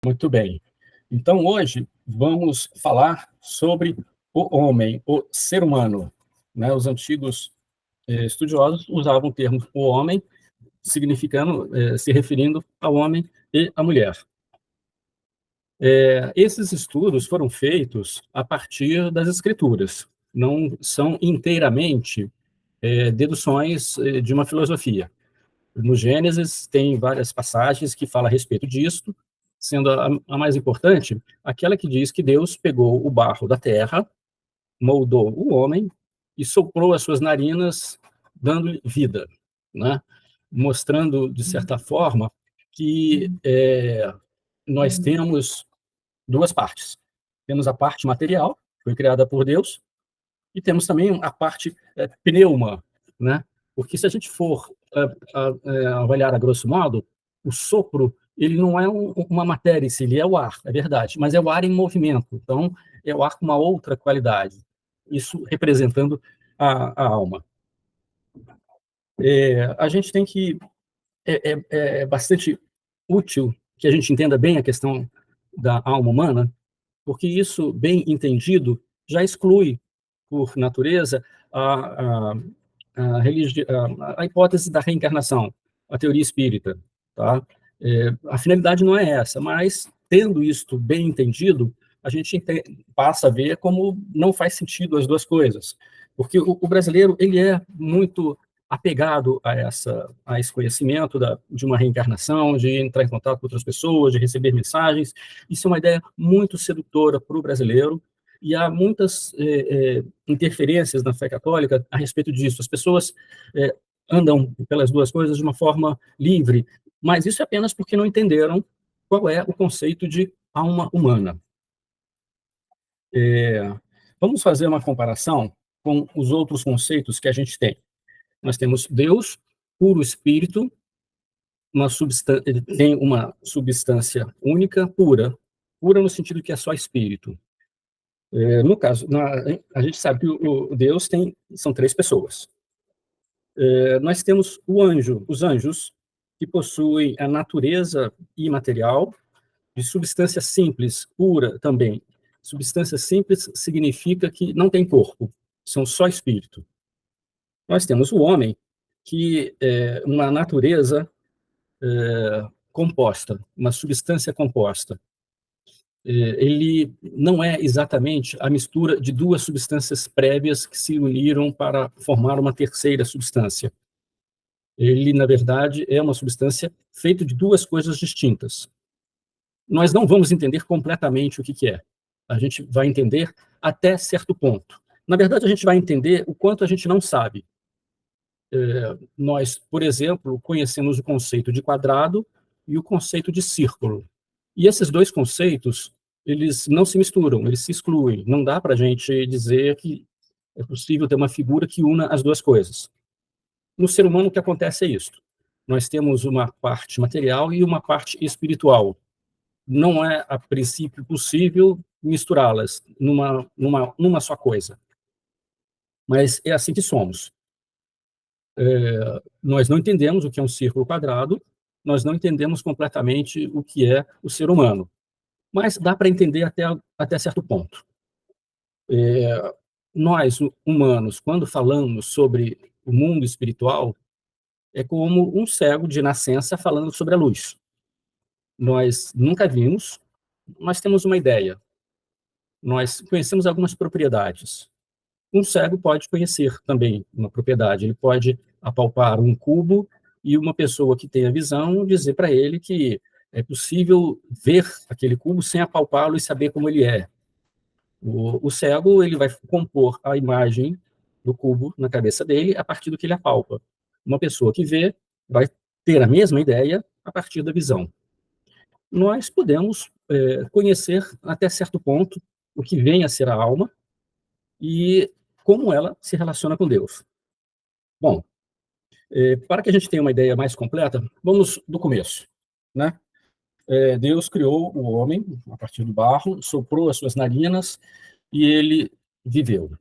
Muito bem. Então, hoje, vamos falar sobre o homem, o ser humano, né? Os antigos estudiosos usavam o termo o homem, significando, se referindo ao homem e à mulher. Esses estudos foram feitos a partir das escrituras, não são inteiramente deduções de uma filosofia. No Gênesis, tem várias passagens que falam a respeito disso, sendo a mais importante aquela que diz que Deus pegou o barro da terra, moldou o homem e soprou as suas narinas, dando-lhe vida, né? Mostrando, de certa forma, que nós temos duas partes. Temos a parte material, que foi criada por Deus, e temos também a parte pneuma, né? Porque se a gente for avaliar a grosso modo, o sopro ele não é uma matéria em si, ele é o ar, é verdade, mas é o ar em movimento, então é o ar com uma outra qualidade, isso representando a alma. A gente tem que, é bastante útil que a gente entenda bem a questão da alma humana, porque isso, bem entendido, já exclui, por natureza, a, a, a hipótese da reencarnação, a teoria espírita. Tá? A finalidade não é essa, mas, tendo isto bem entendido, a gente passa a ver como não faz sentido as duas coisas. Porque o brasileiro ele é muito apegado a esse conhecimento de uma reencarnação, de entrar em contato com outras pessoas, de receber mensagens. Isso é uma ideia muito sedutora para o brasileiro, e há muitas interferências na fé católica a respeito disso. As pessoas andam pelas duas coisas de uma forma livre, mas isso é apenas porque não entenderam qual é o conceito de alma humana. Vamos fazer uma comparação com os outros conceitos que a gente tem. Nós temos Deus, puro espírito, ele tem uma substância única, pura no sentido que é só espírito. No caso, a gente sabe que o Deus são três pessoas. Nós temos os anjos, que possuem a natureza imaterial, de substância simples, pura também. Substância simples significa que não tem corpo, são só espírito. Nós temos o homem, que é uma natureza composta, uma substância composta. Ele não é exatamente a mistura de duas substâncias prévias que se uniram para formar uma terceira substância. Ele, na verdade, é uma substância feita de duas coisas distintas. Nós não vamos entender completamente o que é. A gente vai entender até certo ponto. Na verdade, a gente vai entender o quanto a gente não sabe. Nós, por exemplo, conhecemos o conceito de quadrado e o conceito de círculo. E esses dois conceitos, eles não se misturam, eles se excluem. Não dá para a gente dizer que é possível ter uma figura que una as duas coisas. No ser humano, o que acontece é isso. Nós temos uma parte material e uma parte espiritual. Não é, a princípio, possível misturá-las numa só coisa. Mas é assim que somos. Nós não entendemos o que é um círculo quadrado, nós não entendemos completamente o que é o ser humano. Mas dá para entender até certo ponto. Nós, humanos, quando falamos sobre o mundo espiritual, é como um cego de nascença falando sobre a luz. Nós nunca vimos, nós temos uma ideia. Nós conhecemos algumas propriedades. Um cego pode conhecer também uma propriedade. Ele pode apalpar um cubo e uma pessoa que tem a visão dizer para ele que é possível ver aquele cubo sem apalpá-lo e saber como ele é. O cego ele vai compor a imagem do cubo na cabeça dele a partir do que ele apalpa. Uma pessoa que vê vai ter a mesma ideia a partir da visão. Nós podemos conhecer até certo ponto o que vem a ser a alma e como ela se relaciona com Deus. Bom, para que a gente tenha uma ideia mais completa, vamos do começo, né? Deus criou o homem a partir do barro, soprou as suas narinas e ele viveu.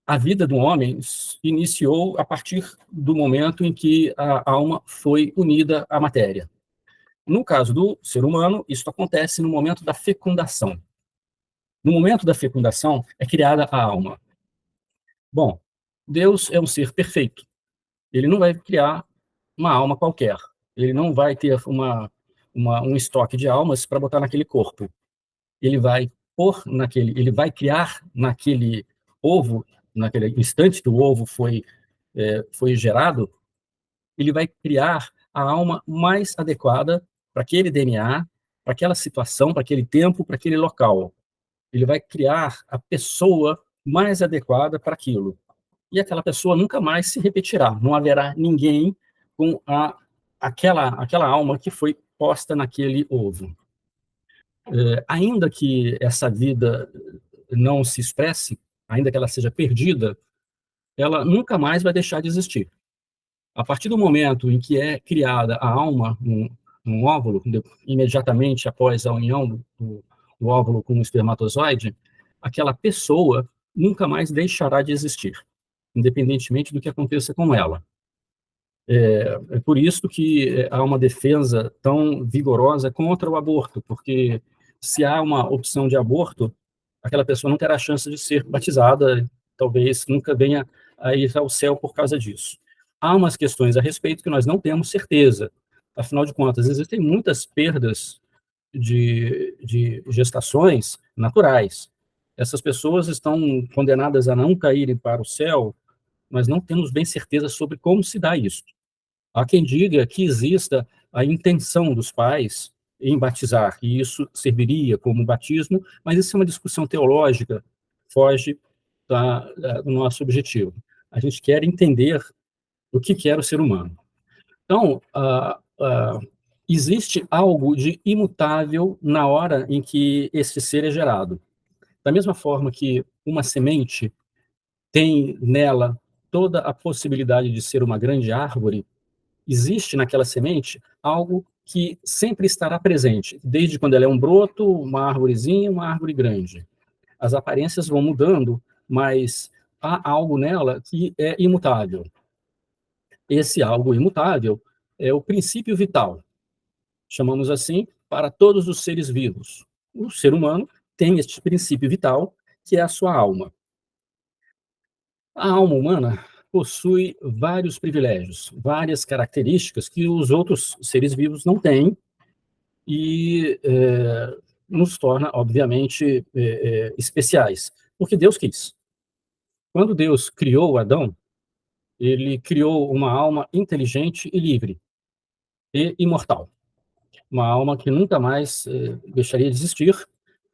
A vida do homem iniciou a partir do momento em que a alma foi unida à matéria. No caso do ser humano, isso acontece no momento da fecundação. No momento da fecundação é criada a alma. Bom, Deus é um ser perfeito. Ele não vai criar uma alma qualquer. Ele não vai ter um estoque de almas para botar naquele corpo. Ele vai criar naquele ovo, naquele instante que o ovo foi gerado, ele vai criar a alma mais adequada para aquele DNA, para aquela situação, para aquele tempo, para aquele local. Ele vai criar a pessoa mais adequada para aquilo. E aquela pessoa nunca mais se repetirá. Não haverá ninguém com aquela alma que foi posta naquele ovo. Ainda que essa vida não se expresse, ainda que ela seja perdida, ela nunca mais vai deixar de existir. A partir do momento em que é criada a alma num óvulo, imediatamente após a união do óvulo com o espermatozoide, aquela pessoa nunca mais deixará de existir, independentemente do que aconteça com ela. É por isso que há uma defesa tão vigorosa contra o aborto, porque se há uma opção de aborto, aquela pessoa não terá chance de ser batizada, talvez nunca venha a ir ao céu por causa disso. Há umas questões a respeito que nós não temos certeza. Afinal de contas, existem muitas perdas de gestações naturais. Essas pessoas estão condenadas a não caírem para o céu, mas não temos bem certeza sobre como se dá isso. Há quem diga que exista a intenção dos pais em batizar, e isso serviria como batismo, mas isso é uma discussão teológica, foge do nosso objetivo. A gente quer entender o que é o ser humano. Então, existe algo de imutável na hora em que esse ser é gerado. Da mesma forma que uma semente tem nela toda a possibilidade de ser uma grande árvore, existe naquela semente algo que sempre estará presente, desde quando ela é um broto, uma árvorezinha, uma árvore grande. As aparências vão mudando, mas há algo nela que é imutável. Esse algo imutável é o princípio vital, chamamos assim, para todos os seres vivos. O ser humano tem este princípio vital, que é a sua alma. A alma humana possui vários privilégios, várias características que os outros seres vivos não têm e nos torna, obviamente, especiais, porque Deus quis. Quando Deus criou Adão, ele criou uma alma inteligente e livre, e imortal. Uma alma que nunca mais deixaria de existir,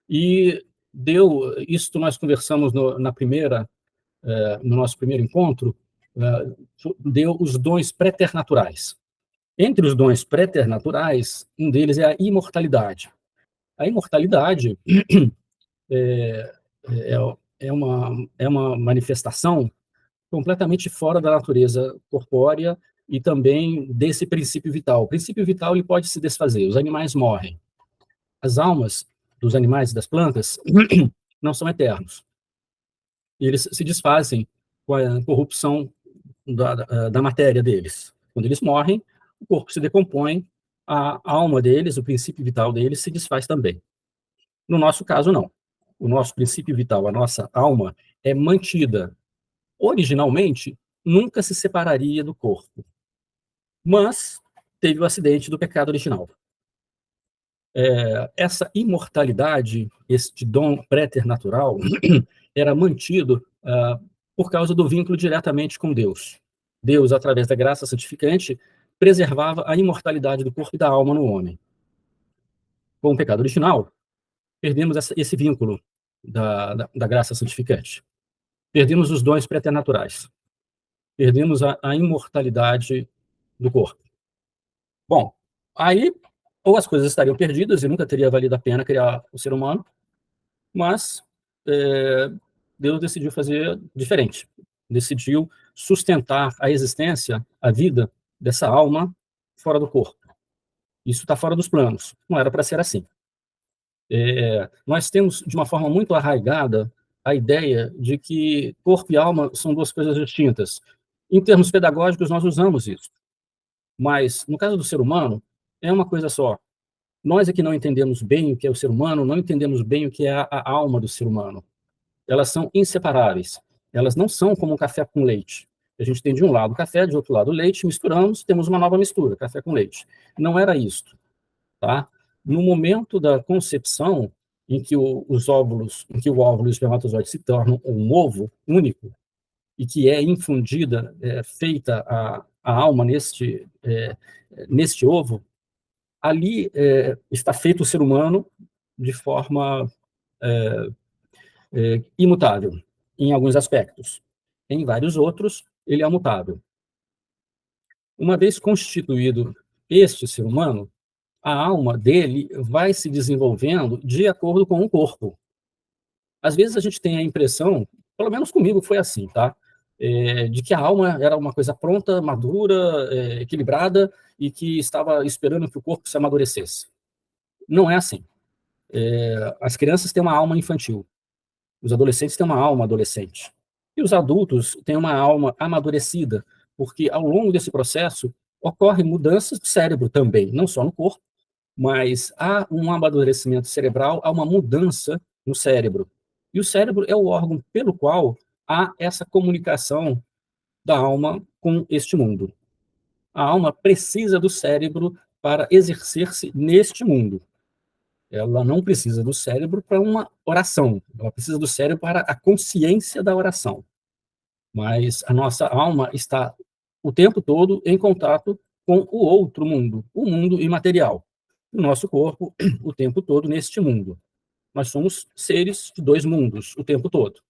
e deu, isso nós conversamos no nosso primeiro encontro, deu os dons preternaturais. Entre os dons preternaturais, um deles é a imortalidade. A imortalidade é, é uma manifestação completamente fora da natureza corpórea e também desse princípio vital. O princípio vital ele pode se desfazer, os animais morrem. As almas dos animais e das plantas não são eternos. Eles se desfazem com a corrupção da matéria deles. Quando eles morrem, o corpo se decompõe, a alma deles, o princípio vital deles, se desfaz também. No nosso caso, não. O nosso princípio vital, a nossa alma, é mantida. Originalmente, nunca se separaria do corpo. Mas teve o acidente do pecado original. Essa imortalidade, este dom préternatural, era mantido por causa do vínculo diretamente com Deus. Deus, através da graça santificante, preservava a imortalidade do corpo e da alma no homem. Com o pecado original, perdemos esse vínculo da graça santificante. Perdemos os dons preternaturais. Perdemos a imortalidade do corpo. Bom, aí, ou as coisas estariam perdidas e nunca teria valido a pena criar o ser humano, mas Deus decidiu fazer diferente. Decidiu sustentar a existência, a vida dessa alma fora do corpo. Isso está fora dos planos. Não era para ser assim. Nós temos, de uma forma muito arraigada, a ideia de que corpo e alma são duas coisas distintas. Em termos pedagógicos, nós usamos isso. Mas, no caso do ser humano, é uma coisa só. Nós é que não entendemos bem o que é o ser humano, não entendemos bem o que é a alma do ser humano. Elas são inseparáveis. Elas não são como um café com leite. A gente tem de um lado café, de outro lado leite, misturamos, temos uma nova mistura, café com leite. Não era isto, tá? No momento da concepção, em que os óvulos, em que o óvulo e o espermatozoide se tornam um ovo único, e que é infundida, feita a alma neste ovo, ali está feito o ser humano de forma imutável, em alguns aspectos. Em vários outros, ele é mutável. Uma vez constituído este ser humano, a alma dele vai se desenvolvendo de acordo com o corpo. Às vezes a gente tem a impressão, pelo menos comigo foi assim, tá? De que a alma era uma coisa pronta, madura, equilibrada e que estava esperando que o corpo se amadurecesse. Não é assim. As crianças têm uma alma infantil, os adolescentes têm uma alma adolescente e os adultos têm uma alma amadurecida, porque ao longo desse processo ocorrem mudanças do cérebro também, não só no corpo, mas há um amadurecimento cerebral, há uma mudança no cérebro. E o cérebro é o órgão pelo qual há essa comunicação da alma com este mundo. A alma precisa do cérebro para exercer-se neste mundo. Ela não precisa do cérebro para uma oração, ela precisa do cérebro para a consciência da oração. Mas a nossa alma está o tempo todo em contato com o outro mundo, o mundo imaterial. O nosso corpo, o tempo todo neste mundo. Nós somos seres de dois mundos o tempo todo.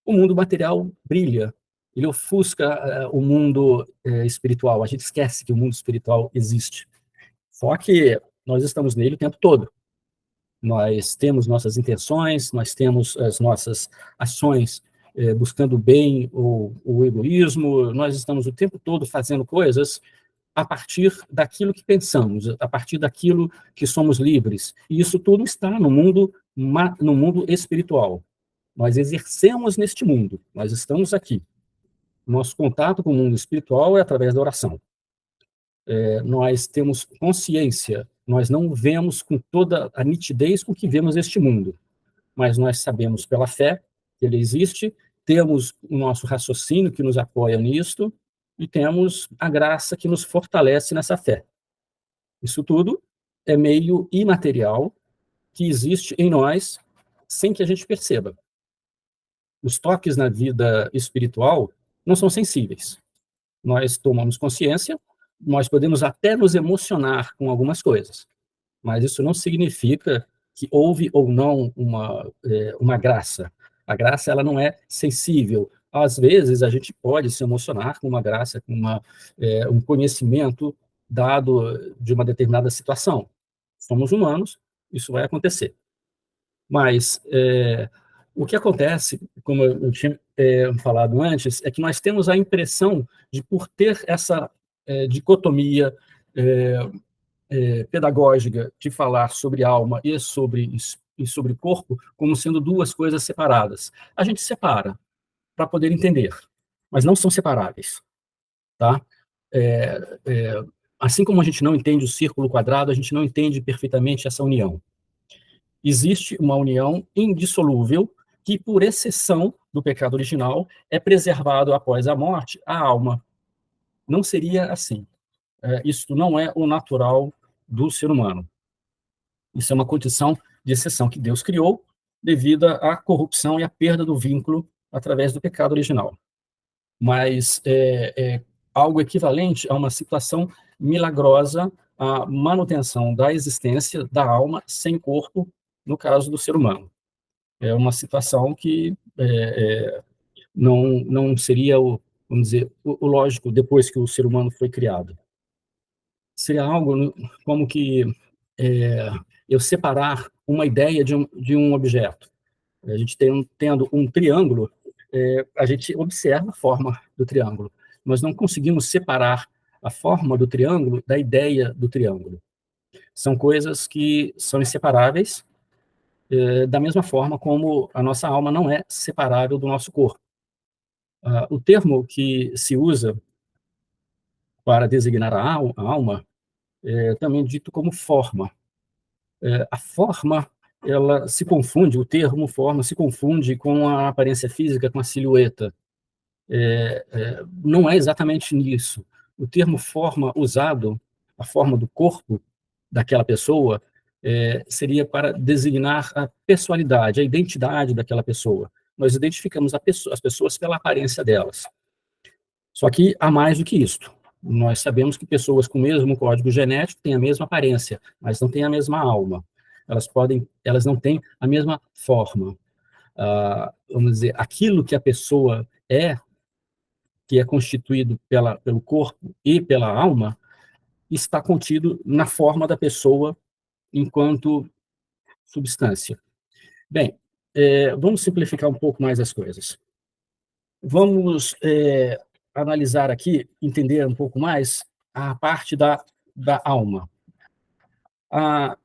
O mundo material brilha, ele ofusca o mundo espiritual. A gente esquece que o mundo espiritual existe. Só que nós estamos nele o tempo todo. Nós temos nossas intenções, nós temos as nossas ações buscando o bem ou o egoísmo, nós estamos o tempo todo fazendo coisas a partir daquilo que pensamos, a partir daquilo que somos livres. E isso tudo está no mundo espiritual. Nós exercemos neste mundo, nós estamos aqui. Nosso contato com o mundo espiritual é através da oração. Nós temos consciência, nós não vemos com toda a nitidez com que vemos este mundo, mas nós sabemos pela fé que ele existe, temos o nosso raciocínio que nos apoia nisto e temos a graça que nos fortalece nessa fé. Isso tudo é meio imaterial que existe em nós sem que a gente perceba. Os toques na vida espiritual não são sensíveis. Nós tomamos consciência, nós podemos até nos emocionar com algumas coisas, mas isso não significa que houve ou não uma graça. A graça ela não é sensível. Às vezes, a gente pode se emocionar com uma graça, com um conhecimento dado de uma determinada situação. Somos humanos, isso vai acontecer. Mas o que acontece, como eu tinha falado antes, é que nós temos a impressão de, por ter essa dicotomia pedagógica de falar sobre alma e sobre corpo como sendo duas coisas separadas. A gente separa para poder entender, mas não são separáveis, tá? Assim como a gente não entende o círculo quadrado, a gente não entende perfeitamente essa união. Existe uma união indissolúvel que, por exceção do pecado original, é preservado após a morte a alma. Não seria assim. Isso não é o natural do ser humano. Isso é uma condição de exceção que Deus criou devido à corrupção e à perda do vínculo através do pecado original. Mas é algo equivalente a uma situação milagrosa, a manutenção da existência da alma sem corpo, no caso do ser humano. É uma situação que não seria, vamos dizer, o lógico depois que o ser humano foi criado. Seria algo como que eu separar uma ideia de um objeto. A gente tendo um triângulo, a gente observa a forma do triângulo. Nós não conseguimos separar a forma do triângulo da ideia do triângulo. São coisas que são inseparáveis, da mesma forma como a nossa alma não é separável do nosso corpo. O termo que se usa para designar a alma também dito como forma. A forma, ela se confunde, o termo forma se confunde com a aparência física, com a silhueta. Não é exatamente nisso. O termo forma usado, a forma do corpo daquela pessoa, seria para designar a pessoalidade, a identidade daquela pessoa. Nós identificamos as pessoas pela aparência delas. Só que há mais do que isto. Nós sabemos que pessoas com o mesmo código genético têm a mesma aparência, mas não têm a mesma alma. Elas não têm a mesma forma. Vamos dizer, aquilo que a pessoa é, que é constituído pelo corpo e pela alma, está contido na forma da pessoa enquanto substância. Bem, vamos simplificar um pouco mais as coisas. Vamos analisar aqui, entender um pouco mais a parte da alma. A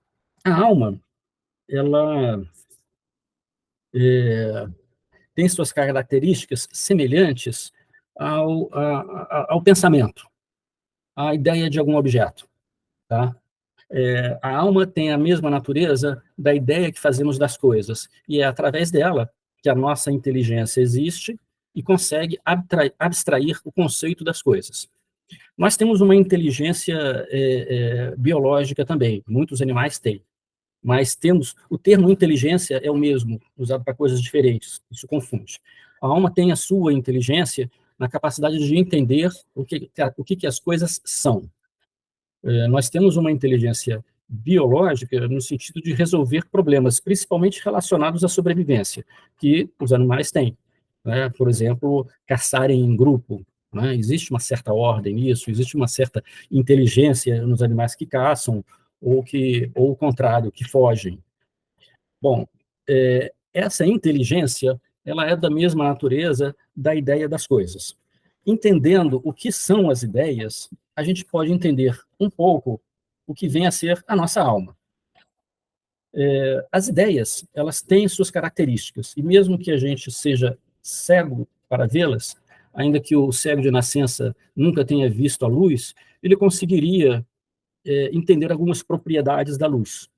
alma, ela tem suas características semelhantes ao pensamento, à ideia de algum objeto. Tá? A alma tem a mesma natureza da ideia que fazemos das coisas, e é através dela que a nossa inteligência existe e consegue abstrair o conceito das coisas. Nós temos uma inteligência biológica também, muitos animais têm, mas o termo inteligência é o mesmo, usado para coisas diferentes, isso confunde. A alma tem a sua inteligência na capacidade de entender o que as coisas são. Nós temos uma inteligência biológica no sentido de resolver problemas, principalmente relacionados à sobrevivência, que os animais têm. Né? Por exemplo, caçarem em grupo. Né? Existe uma certa ordem nisso, existe uma certa inteligência nos animais que caçam, ou o contrário, que fogem. Bom, essa inteligência, ela é da mesma natureza da ideia das coisas. Entendendo o que são as ideias, a gente pode entender um pouco o que vem a ser a nossa alma. As ideias, elas têm suas características, e mesmo que a gente seja cego para vê-las, ainda que o cego de nascença nunca tenha visto a luz, ele conseguiria entender algumas propriedades da luz.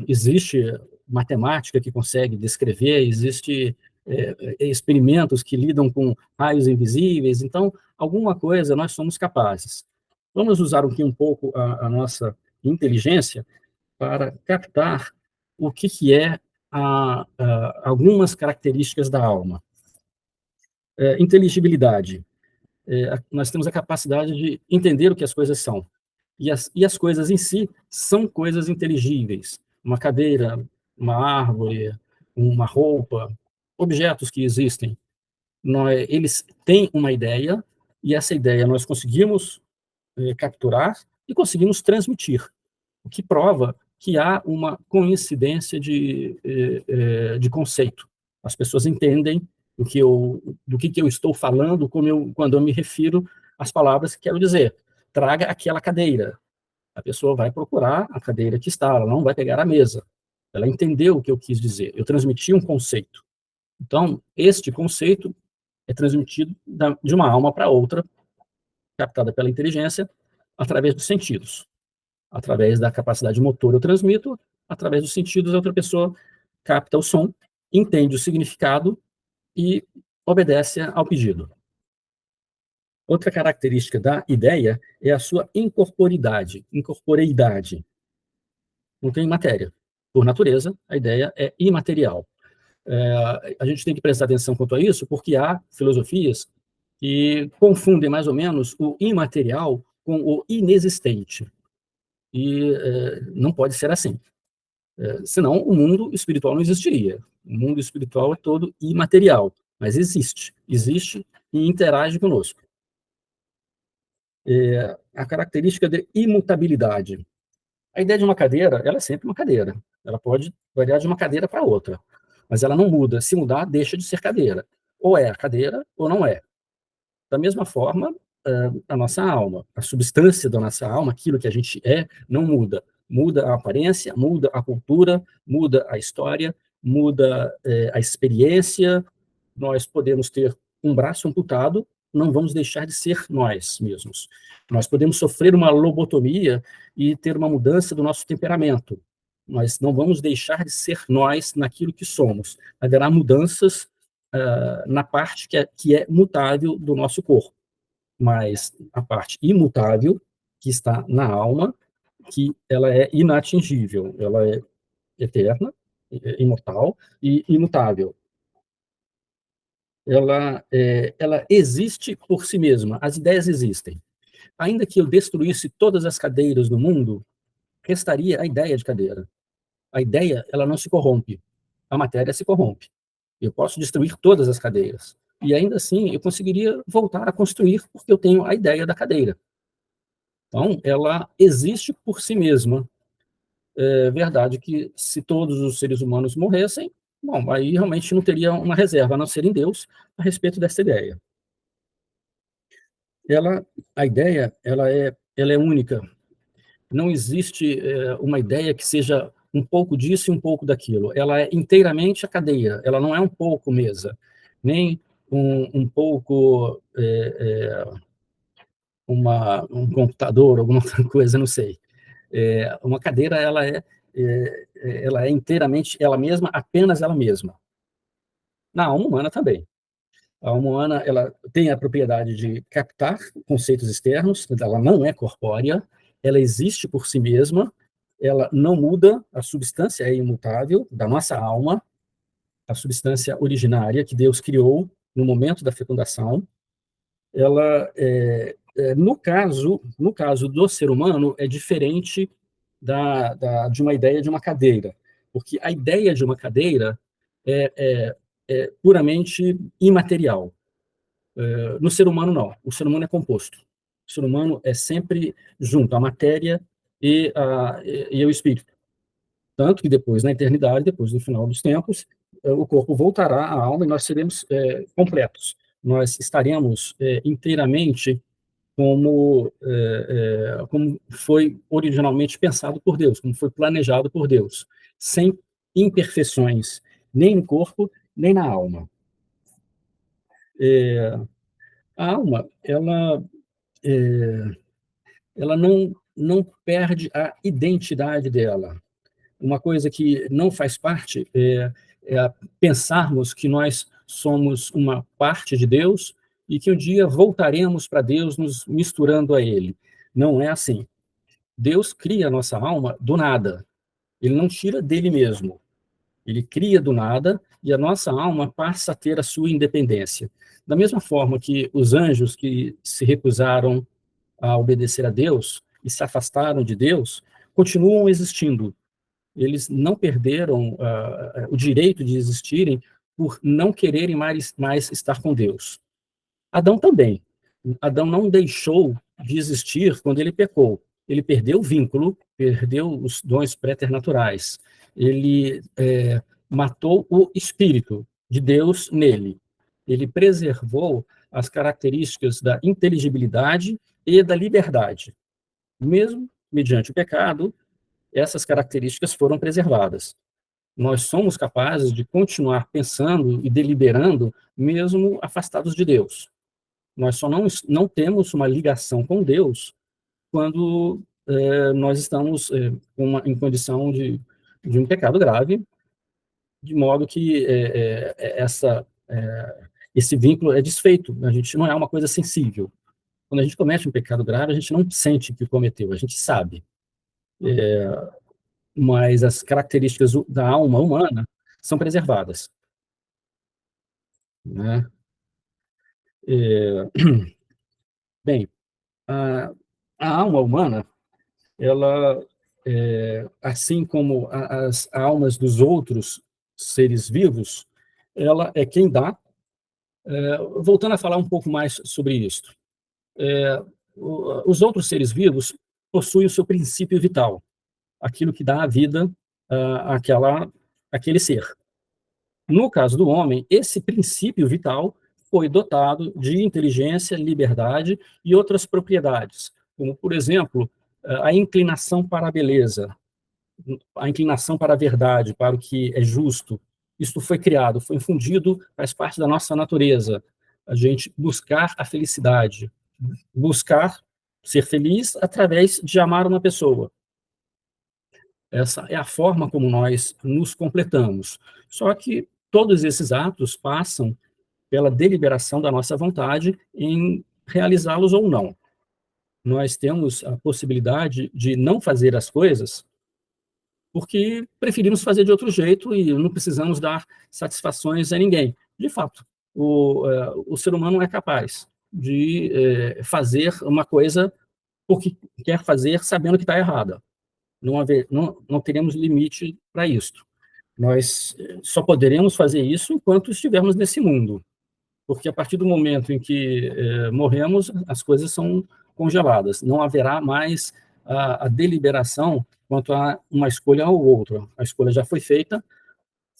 Existe matemática que consegue descrever, existe experimentos que lidam com raios invisíveis, então, alguma coisa nós somos capazes. Vamos usar aqui um pouco a nossa inteligência para captar o que é algumas características da alma. Inteligibilidade. Nós temos a capacidade de entender o que as coisas são. E as coisas em si são coisas inteligíveis. Uma cadeira, uma árvore, uma roupa, objetos que existem. Eles têm uma ideia, e essa ideia nós conseguimos capturar e conseguimos transmitir, o que prova que há uma coincidência de conceito. As pessoas entendem do que eu estou falando quando eu me refiro às palavras que quero dizer. Traga aquela cadeira. A pessoa vai procurar a cadeira que está, ela não vai pegar a mesa. Ela entendeu o que eu quis dizer. Eu transmiti um conceito. Então, este conceito é transmitido de uma alma para outra, captada pela inteligência, através dos sentidos. Através da capacidade motor eu transmito, através dos sentidos a outra pessoa capta o som, entende o significado e obedece ao pedido. Outra característica da ideia é a sua incorporeidade. Não tem matéria. Por natureza, a ideia é imaterial. A gente tem que prestar atenção quanto a isso, porque há filosofias que confundem mais ou menos o imaterial com o inexistente. E não pode ser assim. Senão o mundo espiritual não existiria. O mundo espiritual é todo imaterial, mas existe e interage conosco. A característica de imutabilidade. A ideia de uma cadeira, ela é sempre uma cadeira. Ela pode variar de uma cadeira para outra, mas ela não muda. Se mudar, deixa de ser cadeira. Ou é a cadeira ou não é. Da mesma forma, a nossa alma, a substância da nossa alma, aquilo que a gente é, não muda. Muda a aparência, muda a cultura, muda a história, muda a experiência. Nós podemos ter um braço amputado, não vamos deixar de ser nós mesmos. Nós podemos sofrer uma lobotomia e ter uma mudança do nosso temperamento, mas não vamos deixar de ser nós naquilo que somos. Haverá mudanças na parte que é mutável do nosso corpo, mas a parte imutável, que está na alma, que ela é inatingível, ela é eterna, imortal e imutável. Ela existe por si mesma, as ideias existem. Ainda que eu destruísse todas as cadeiras do mundo, restaria a ideia de cadeira. A ideia, ela não se corrompe. A matéria se corrompe. Eu posso destruir todas as cadeiras. E ainda assim, eu conseguiria voltar a construir, porque eu tenho a ideia da cadeira. Então, ela existe por si mesma. É verdade que se todos os seres humanos morressem, bom, aí realmente não teria uma reserva, a não ser em Deus, a respeito dessa ideia. Ela, a ideia, ela é única. Não existe uma ideia que seja um pouco disso e um pouco daquilo. Ela é inteiramente a cadeira, ela não é um pouco mesa, nem um pouco um computador, alguma outra coisa, não sei. Uma cadeira, ela é inteiramente ela mesma, apenas ela mesma. Na alma humana também. A alma humana, ela tem a propriedade de captar conceitos externos, ela não é corpórea, ela existe por si mesma, ela não muda, a substância é imutável da nossa alma, a substância originária que Deus criou no momento da fecundação. Ela, no caso do ser humano, é diferente de uma ideia de uma cadeira, porque a ideia de uma cadeira é puramente imaterial. No ser humano, não. O ser humano é composto. O ser humano é sempre junto, a matéria e o espírito. Tanto que depois, na eternidade, depois do final dos tempos, o corpo voltará à alma e nós seremos completos. Nós estaremos inteiramente como foi originalmente pensado por Deus, como foi planejado por Deus, sem imperfeições, nem no corpo, nem na alma. A alma, ela não perde a identidade dela. Uma coisa que não faz parte é pensarmos que nós somos uma parte de Deus e que um dia voltaremos para Deus nos misturando a Ele. Não é assim. Deus cria a nossa alma do nada. Ele não tira dele mesmo. Ele cria do nada e a nossa alma passa a ter a sua independência. Da mesma forma que os anjos que se recusaram a obedecer a Deus e se afastaram de Deus, continuam existindo. Eles não perderam o direito de existirem por não quererem mais estar com Deus. Adão também. Adão não deixou de existir quando ele pecou. Ele perdeu o vínculo, perdeu os dons preternaturais. Ele matou o espírito de Deus nele. Ele preservou as características da inteligibilidade e da liberdade. Mesmo mediante o pecado, essas características foram preservadas. Nós somos capazes de continuar pensando e deliberando mesmo afastados de Deus. Nós só não temos uma ligação com Deus quando nós estamos em condição de um pecado grave, de modo que esse vínculo é desfeito. A gente não é uma coisa sensível. Quando a gente comete um pecado grave, a gente não sente que cometeu, a gente sabe. Mas as características da alma humana são preservadas, né? Bem, a, a alma humana, ela, assim como as almas dos outros seres vivos, ela é quem dá. Voltando a falar um pouco mais sobre isso, os outros seres vivos possuem o seu princípio vital, aquilo que dá a vida àquele ser. No caso do homem, esse princípio vital foi dotado de inteligência, liberdade e outras propriedades, como, por exemplo, a inclinação para a beleza, a inclinação para a verdade, para o que é justo. Isso foi criado, foi infundido, faz parte da nossa natureza. a gente buscar a felicidade, buscar ser feliz através de amar uma pessoa. Essa é a forma como nós nos completamos. Só que todos esses atos passam pela deliberação da nossa vontade em realizá-los ou não. Nós temos a possibilidade de não fazer as coisas porque preferimos fazer de outro jeito e não precisamos dar satisfações a ninguém. De fato, o ser humano é capaz de fazer uma coisa porque quer fazer sabendo que está errada. Não teremos limite para isso. Nós só poderemos fazer isso enquanto estivermos nesse mundo, porque a partir do momento em que morremos, as coisas são congeladas. Não haverá mais a deliberação quanto a uma escolha ou outra. A escolha já foi feita,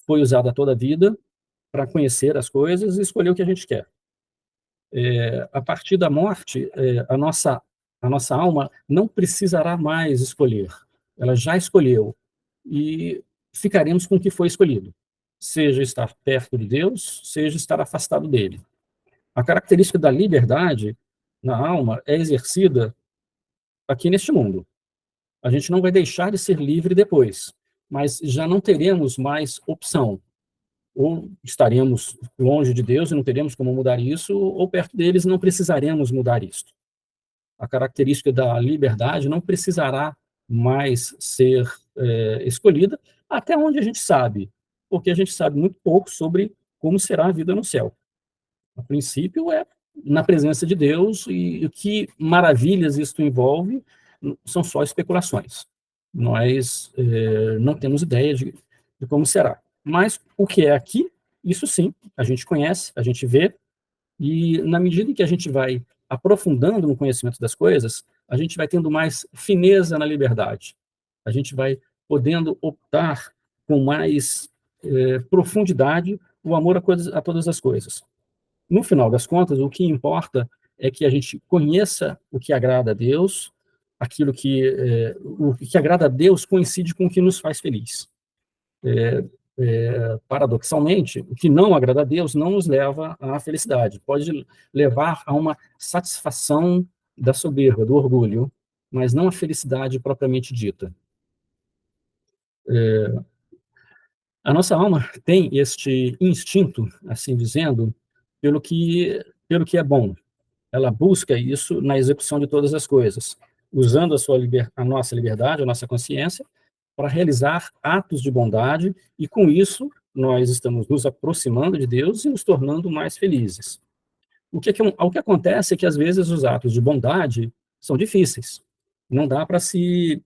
foi usada toda a vida para conhecer as coisas e escolher o que a gente quer. A partir da morte, a nossa alma não precisará mais escolher. Ela já escolheu e ficaremos com o que foi escolhido, seja estar perto de Deus, seja estar afastado dele. A característica da liberdade na alma é exercida aqui neste mundo. A gente não vai deixar de ser livre depois, mas já não teremos mais opção. Ou estaremos longe de Deus e não teremos como mudar isso, ou perto deles não precisaremos mudar isso. A característica da liberdade não precisará mais ser escolhida, até onde a gente sabe, porque a gente sabe muito pouco sobre como será a vida no céu. A princípio é na presença de Deus e o que maravilhas isso envolve são só especulações. Nós não temos ideia de como será. Mas o que é aqui, isso sim, a gente conhece, a gente vê, e na medida em que a gente vai aprofundando no conhecimento das coisas, a gente vai tendo mais fineza na liberdade. A gente vai podendo optar com mais profundidade o amor a todas as coisas. No final das contas, o que importa é que a gente conheça o que agrada a Deus, o que agrada a Deus coincide com o que nos faz feliz. Paradoxalmente, o que não agrada a Deus não nos leva à felicidade. Pode levar a uma satisfação da soberba, do orgulho, mas não a felicidade propriamente dita. A nossa alma tem este instinto, assim dizendo, pelo que é bom. Ela busca isso na execução de todas as coisas, usando a nossa liberdade, a nossa consciência, para realizar atos de bondade, e com isso nós estamos nos aproximando de Deus e nos tornando mais felizes. O que acontece é que, às vezes, os atos de bondade são difíceis. Não dá para se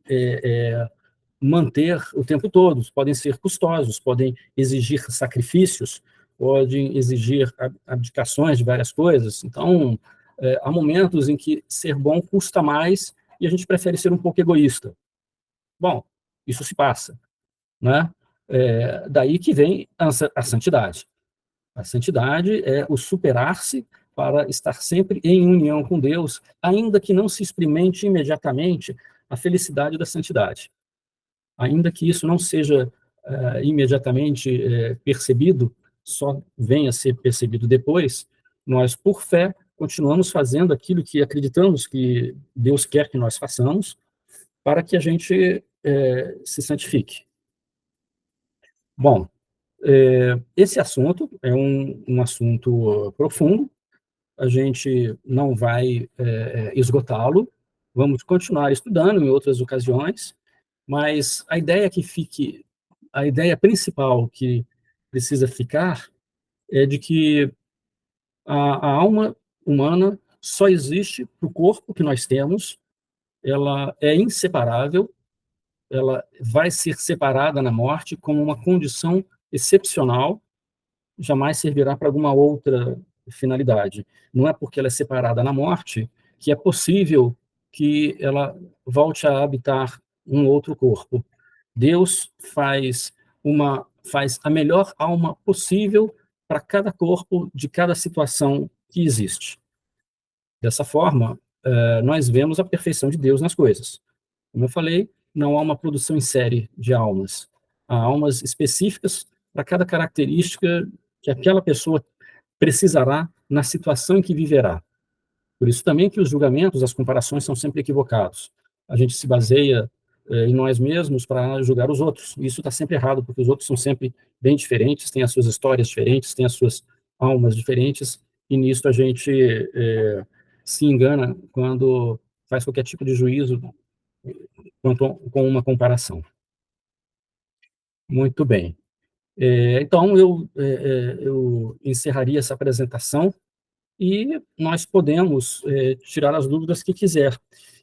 manter o tempo todo, podem ser custosos, podem exigir sacrifícios, podem exigir abdicações de várias coisas. Então, há momentos em que ser bom custa mais e a gente prefere ser um pouco egoísta. Bom, isso se passa, né? Daí que vem a santidade. A santidade é o superar-se para estar sempre em união com Deus, ainda que não se experimente imediatamente a felicidade da santidade. Ainda que isso não seja imediatamente percebido, só venha a ser percebido depois, nós, por fé, continuamos fazendo aquilo que acreditamos que Deus quer que nós façamos, para que a gente se santifique. Bom, esse assunto é um assunto profundo, a gente não vai esgotá-lo, vamos continuar estudando em outras ocasiões, mas a ideia principal que precisa ficar é de que a alma humana só existe para o corpo que nós temos, ela é inseparável, ela vai ser separada na morte como uma condição excepcional, jamais servirá para alguma outra finalidade. Não é porque ela é separada na morte que é possível que ela volte a habitar um outro corpo. Deus faz a melhor alma possível para cada corpo, de cada situação que existe. Dessa forma, nós vemos a perfeição de Deus nas coisas. Como eu falei, não há uma produção em série de almas. Há almas específicas para cada característica que aquela pessoa precisará na situação em que viverá. Por isso também que os julgamentos, as comparações são sempre equivocados. A gente se baseia em nós mesmos para julgar os outros. Isso está sempre errado, porque os outros são sempre bem diferentes, têm as suas histórias diferentes, têm as suas almas diferentes, e nisso a gente se engana quando faz qualquer tipo de juízo com uma comparação. Muito bem. Então, eu encerraria essa apresentação e nós podemos tirar as dúvidas que quiser.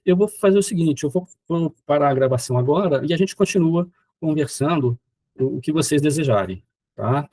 Eu vou fazer o seguinte, vou parar a gravação agora e a gente continua conversando o que vocês desejarem, tá?